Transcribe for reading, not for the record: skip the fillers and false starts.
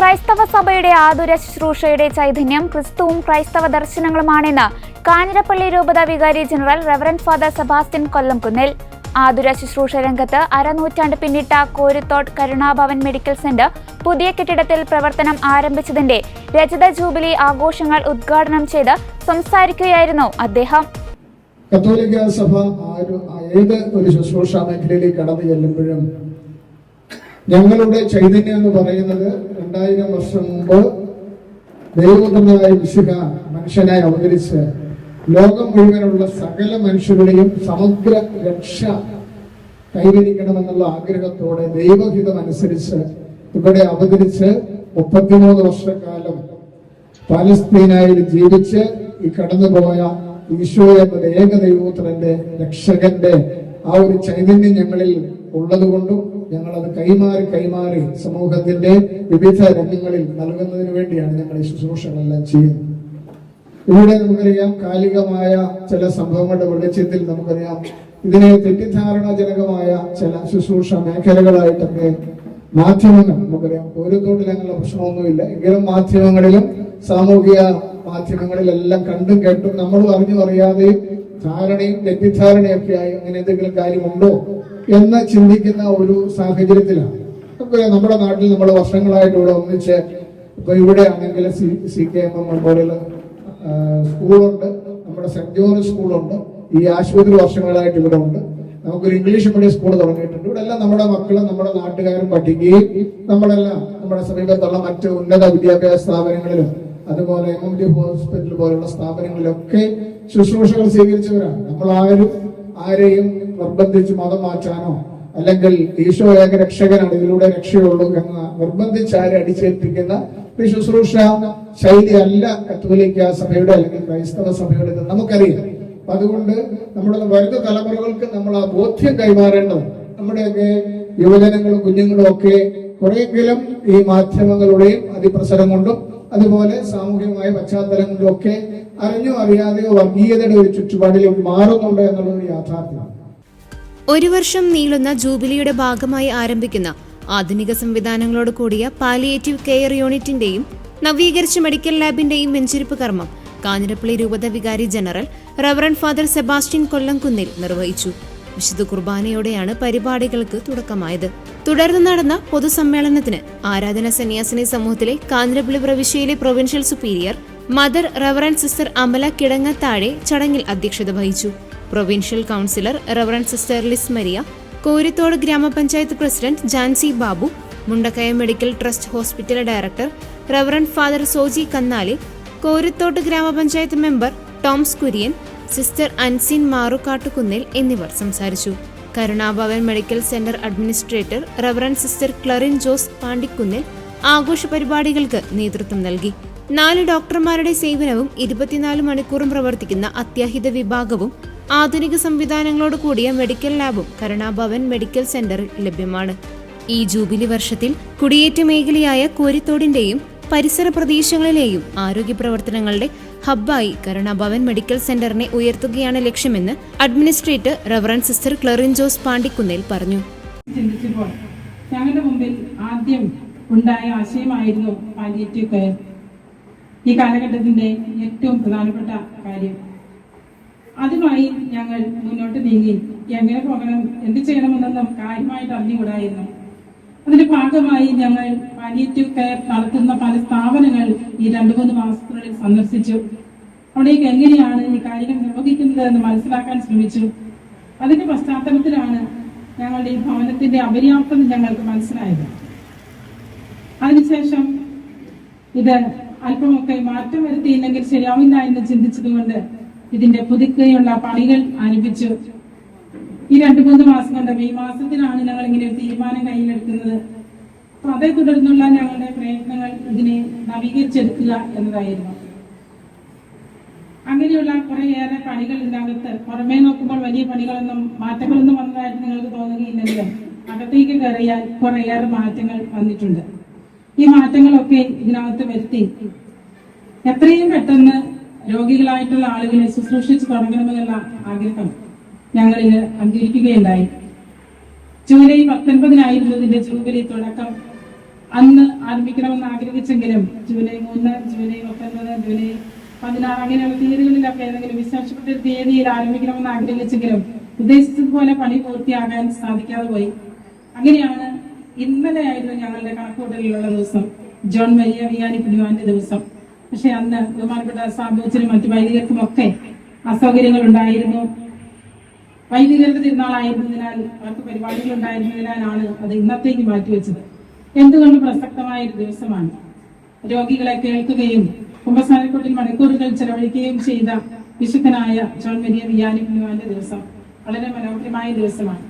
ക്രൈസ്തവ സഭയുടെ ആതുര ശുശ്രൂഷയുടെ ചൈതന്യം ക്രിസ്തുവും ക്രൈസ്തവ ദർശനങ്ങളുമാണെന്ന് കാഞ്ഞിരപ്പള്ളി രൂപത വികാരി ജനറൽ റവറന്റ് ഫാദർ സെബാസ്റ്റ്യൻ കൊല്ലംകുന്നിൽ. ആതുര ശുശ്രൂഷ രംഗത്ത് അരനൂറ്റാണ്ട് പിന്നിട്ട കോരുത്തോട് കരുണാഭവൻ മെഡിക്കൽ സെന്റർ പുതിയ കെട്ടിടത്തിൽ പ്രവർത്തനം ആരംഭിച്ചതിന്റെ രജത ജൂബിലി ആഘോഷങ്ങൾ ഉദ്ഘാടനം ചെയ്ത് സംസാരിക്കുകയായിരുന്നു അദ്ദേഹം. കത്തോലിക്ക സഭ ഏത് ഒരു ശുശ്രൂഷ മേഖലയിലേക്ക് കടന്നു ചെല്ലുമ്പോഴും ഞങ്ങളുടെ ചൈതന്യം എന്ന് പറയുന്നത് 2000 വർഷം മുമ്പ് ദൈവപുത്രനായ മിശിഹ മനുഷ്യനായി അവതരിച്ച് ലോകം മുഴുവനുള്ള സകല മനുഷ്യരുടെയും സമഗ്ര രക്ഷ കൈവരിക്കണമെന്നുള്ള ആഗ്രഹത്തോടെ ദൈവഹിതം അനുസരിച്ച് ഇവിടെ അവതരിച്ച് 33 വർഷക്കാലം പാലസ്തീനായിൽ ജീവിച്ച് ഈ കടന്നുപോയ ഈശോ എന്ന ഏക ദൈവപുത്രന്റെ രക്ഷകന്റെ ആ ഒരു ചൈതന്യം ഞങ്ങളിൽ ഉള്ളതുകൊണ്ടും ഞങ്ങളത് കൈമാറി സമൂഹത്തിന്റെ വിവിധ രംഗങ്ങളിൽ നൽകുന്നതിന് വേണ്ടിയാണ് ഞങ്ങൾ ഈ ശുശ്രൂഷകളെല്ലാം ചെയ്യുന്നത്. ഇവിടെ നമുക്കറിയാം കാലികമായ ചില സംഭവങ്ങളുടെ വെളിച്ചത്തിൽ നമുക്കറിയാം ഇതിനെ തെറ്റിദ്ധാരണാജനകമായ ചില ശുശ്രൂഷ മേഖലകളായിട്ടൊക്കെ മാധ്യമങ്ങൾ നമുക്കറിയാം. കോരുത്തോട്ടിൽ അങ്ങനെയുള്ള പ്രശ്നമൊന്നുമില്ല, എങ്കിലും മാധ്യമങ്ങളിലും സാമൂഹിക മാധ്യമങ്ങളിലെല്ലാം കണ്ടും കേട്ടും നമ്മളും അറിഞ്ഞും അറിയാതെയും ധാരണയും തെറ്റിദ്ധാരണയൊക്കെ ആയി അങ്ങനെ എന്തെങ്കിലും കാര്യമുണ്ടോ എന്ന് ചിന്തിക്കുന്ന ഒരു സാഹചര്യത്തിലാണ്. നമ്മുടെ നാട്ടിൽ നമ്മൾ വർഷങ്ങളായിട്ട് ഇവിടെ ഒന്നിച്ച് ഇപ്പൊ ഇവിടെ ആണെങ്കിൽ CKMM പോലെയുള്ള സ്കൂളുണ്ട്, നമ്മുടെ സെന്റ് ജോർജ് സ്കൂളുണ്ട്, ഈ ആശുപത്രി വർഷങ്ങളായിട്ട് ഇവിടെ ഉണ്ട്. നമുക്കൊരു ഇംഗ്ലീഷ് മീഡിയം സ്കൂൾ തുടങ്ങിയിട്ടുണ്ട്. ഇവിടെ എല്ലാം നമ്മുടെ മക്കളും നമ്മുടെ നാട്ടുകാരും പഠിക്കുകയും നമ്മളെല്ലാം നമ്മുടെ സമീപത്തുള്ള മറ്റ് ഉന്നത വിദ്യാഭ്യാസ സ്ഥാപനങ്ങളിലും അതുപോലെ MMD ഹോസ്പിറ്റൽ പോലുള്ള സ്ഥാപനങ്ങളിലൊക്കെ ശുശ്രൂഷകൾ സ്വീകരിച്ചവരാണ്. നമ്മൾ ആരെയും നിർബന്ധിച്ച് മതം മാറ്റാനോ അല്ലെങ്കിൽ ഈശോ ഏക രക്ഷകനാണ് ഇതിലൂടെ രക്ഷയുള്ളൂ എന്ന് നിർബന്ധിച്ച് ആരെ അടിച്ചേൽപ്പിക്കുന്ന ഒരു ശുശ്രൂഷ ശൈലി അല്ല കത്തോലിക്ക സഭയുടെ അല്ലെങ്കിൽ ക്രൈസ്തവ സഭയുടെ നമുക്കറിയാം. അതുകൊണ്ട് നമ്മുടെ വരുന്ന തലമുറകൾക്ക് നമ്മൾ ആ ബോധ്യം കൈമാറേണ്ടത് നമ്മുടെയൊക്കെ യുവജനങ്ങളും കുഞ്ഞുങ്ങളും ഒക്കെ കുറെയെങ്കിലും ഈ മാധ്യമങ്ങളുടെയും അതിപ്രസരം കൊണ്ടും അതുപോലെ സാമൂഹികമായ പശ്ചാത്തലം കൊണ്ടും ഒക്കെ അറിഞ്ഞോ അറിയാതെയോ വർഗീയതയുടെ ഒരു ചുറ്റുപാടിലേക്ക് മാറുന്നുണ്ട് എന്നുള്ളൊരു യാഥാർത്ഥ്യമാണ്. 1 വർഷം നീളുന്ന ജൂബിലിയുടെ ഭാഗമായി ആരംഭിക്കുന്ന ആധുനിക സംവിധാനങ്ങളോട് കൂടിയ പാലിയേറ്റീവ് കെയർ യൂണിറ്റിന്റെയും നവീകരിച്ച മെഡിക്കൽ ലാബിന്റെയും വെഞ്ചരിപ്പ് കർമ്മം കാഞ്ഞിരപ്പള്ളി രൂപത വികാരി ജനറൽ റവറന്റ് ഫാദർ സെബാസ്റ്റ്യൻ കൊല്ലംകുന്നിൽ നിർവഹിച്ചു. വിശുദ്ധ കുർബാനയോടെയാണ് പരിപാടികൾക്ക് തുടക്കമായത്. തുടർന്ന് നടന്ന പൊതുസമ്മേളനത്തിന് ആരാധന സന്യാസിനി സമൂഹത്തിലെ കാഞ്ഞിരപ്പള്ളി പ്രവിശ്യയിലെ provincial superior mother reverend sister Amala Kidangathazhe ചടങ്ങിൽ അധ്യക്ഷത വഹിച്ചു. Provincial councillor reverend sister Liz Maria, Korithodu gramapanchayat president Jancy Babu, Mundakayam medical trust hospital director reverend father Soji Kannali, Korithodu gramapanchayat member Toms Kurian, sister Ansin Marukattukunnil എന്നിവർ സംസാരിച്ചു. Karunabhavan medical centre administrator reverend sister Clarin Jose Pandikkunnil ആഘോഷ പരിപാടികൾക്ക് നേതൃത്വം നൽകി. 4 ഡോക്ടർമാരുടെ സേവനവും 24 മണിക്കൂറും പ്രവർത്തിക്കുന്ന അത്യാഹിത വിഭാഗവും ആധുനിക സംവിധാനങ്ങളോട് കൂടിയ മെഡിക്കൽ ലാബും കരുണാഭവൻ മെഡിക്കൽ സെന്ററിൽ ലഭ്യമാണ്. ഈ ജൂബിലി വർഷത്തിൽ കുടിയേറ്റ മേഖലയായ കോരിത്തോടിന്റെയും പരിസര പ്രദേശങ്ങളിലെയും ആരോഗ്യ പ്രവർത്തനങ്ങളുടെ ഹബ്ബായി കരുണാഭവൻ മെഡിക്കൽ സെന്ററിനെ ഉയർത്തുകയാണ് ലക്ഷ്യമെന്ന് administrator reverend sister Clarin Jose പാണ്ടിക്കുന്നിൽ പറഞ്ഞു. ഞങ്ങളുടെ മുമ്പിൽ ആദ്യം ഉണ്ടായ ആശയമായിരുന്നു പാലിയേറ്റീവ് കെയർ. ഈ കാലഘട്ടത്തിന്റെ ഏറ്റവും പ്രധാനപ്പെട്ട കാര്യം. അതുമായി ഞങ്ങൾ മുന്നോട്ട് നീങ്ങി എങ്ങനെ പോകണം, എന്ത് ചെയ്യണമെന്നൊന്നും കാര്യമായിട്ട് അറിഞ്ഞുകൂടായിരുന്നു. അതിന്റെ ഭാഗമായി ഞങ്ങൾ പാലിയേറ്റീവ് കെയർ നടത്തുന്ന പല സ്ഥാപനങ്ങൾ ഈ 2-3 മാസത്തിനുള്ളിൽ സന്ദർശിച്ചു. അവിടേക്ക് എങ്ങനെയാണ് ഈ കാര്യങ്ങൾ നിർവഹിക്കുന്നത് എന്ന് മനസ്സിലാക്കാൻ ശ്രമിച്ചു. അതിന്റെ പശ്ചാത്തലത്തിലാണ് ഞങ്ങളുടെ ഈ ഭവനത്തിന്റെ അപര്യാപ്തത ഞങ്ങൾക്ക് മനസ്സിലായത്. അതിനുശേഷം ഇത് അല്പമൊക്കെ മാറ്റം വരുത്തിയില്ലെങ്കിൽ ശരിയാവില്ല എന്ന് ചിന്തിച്ചതുകൊണ്ട് ഇതിന്റെ പുതുക്കെയുള്ള പണികൾ ആരംഭിച്ചു. ഈ 2-3 മാസം കൊണ്ട് മെയ് മാസത്തിലാണ് ഞങ്ങൾ ഇങ്ങനെ ഒരു തീരുമാനം കയ്യിലെടുക്കുന്നത്. അപ്പൊ അതേ തുടർന്നുള്ള ഞങ്ങളുടെ പ്രയത്നങ്ങൾ ഇതിനെ നവീകരിച്ചെടുക്കുക എന്നതായിരുന്നു. അങ്ങനെയുള്ള കുറേയേറെ പണികൾ ഇതിനകത്ത് പുറമേ നോക്കുമ്പോൾ വലിയ പണികളൊന്നും മാറ്റങ്ങളൊന്നും വന്നതായിട്ട് നിങ്ങൾക്ക് തോന്നുകയില്ലെങ്കിലും അകത്തേക്ക് കയറിയാൽ കുറേയേറെ മാറ്റങ്ങൾ വന്നിട്ടുണ്ട്. ഈ മാറ്റങ്ങളൊക്കെ ഇതിനകത്ത് വരുത്തി എത്രയും പെട്ടെന്ന് രോഗികളായിട്ടുള്ള ആളുകളെ ശുശ്രൂഷിച്ച് തുടങ്ങണമെന്നുള്ള ആഗ്രഹം ഞങ്ങളിത് അംഗീകരിക്കുകയുണ്ടായി. ജൂലൈ 19 ഇതിന്റെ ജൂബിലി തുടക്കം. അന്ന് ആരംഭിക്കണമെന്ന് ആഗ്രഹിച്ച ആരംഭിച്ചെങ്കിലും ജൂലൈ 3, ജൂലൈ 29, ജൂലൈ 16 അങ്ങനെയുള്ള തീയതികളിലൊക്കെ ഏതെങ്കിലും വിശേഷപ്പെട്ട ഒരു തീയതിയിൽ ആരംഭിക്കണമെന്ന് ആഗ്രഹിച്ചെങ്കിലും ഉദ്ദേശിച്ചതുപോലെ പണി പൂർത്തിയാകാൻ സാധിക്കാതെ പോയി. അങ്ങനെയാണ് ഇന്നലെ ആയിരുന്നു ഞങ്ങളുടെ കണക്കൂട്ടലിലുള്ള ദിവസം, ജോൺ മരിയ വിയാനി പുണ്യവാന്റെ ദിവസം. പക്ഷെ അന്ന് ബഹുമാനപ്പെട്ട സാബുച്ചിനും മറ്റു വൈദികർക്കും ഒക്കെ അസൗകര്യങ്ങൾ ഉണ്ടായിരുന്നു. വൈദികരുടെ തിരുനാളായിരുന്നതിനാൽ അവർക്ക് പരിപാടികൾ ഉണ്ടായിരുന്നതിനാലാണ് അത് ഇന്നത്തേക്ക് മാറ്റിവെച്ചത്. എന്തുകൊണ്ട് പ്രസക്തമായ ഒരു ദിവസമാണ്. രോഗികളെ കേൾക്കുകയും കുമ്പസാരക്കൂട്ടിൽ മണിക്കൂറുകൾ ചെലവഴിക്കുകയും ചെയ്ത വിശുദ്ധനായ ജോൺ മരിയ വിയാനി പുണ്യവാന്റെ ദിവസം വളരെ മനോഹരമായ ദിവസമാണ്.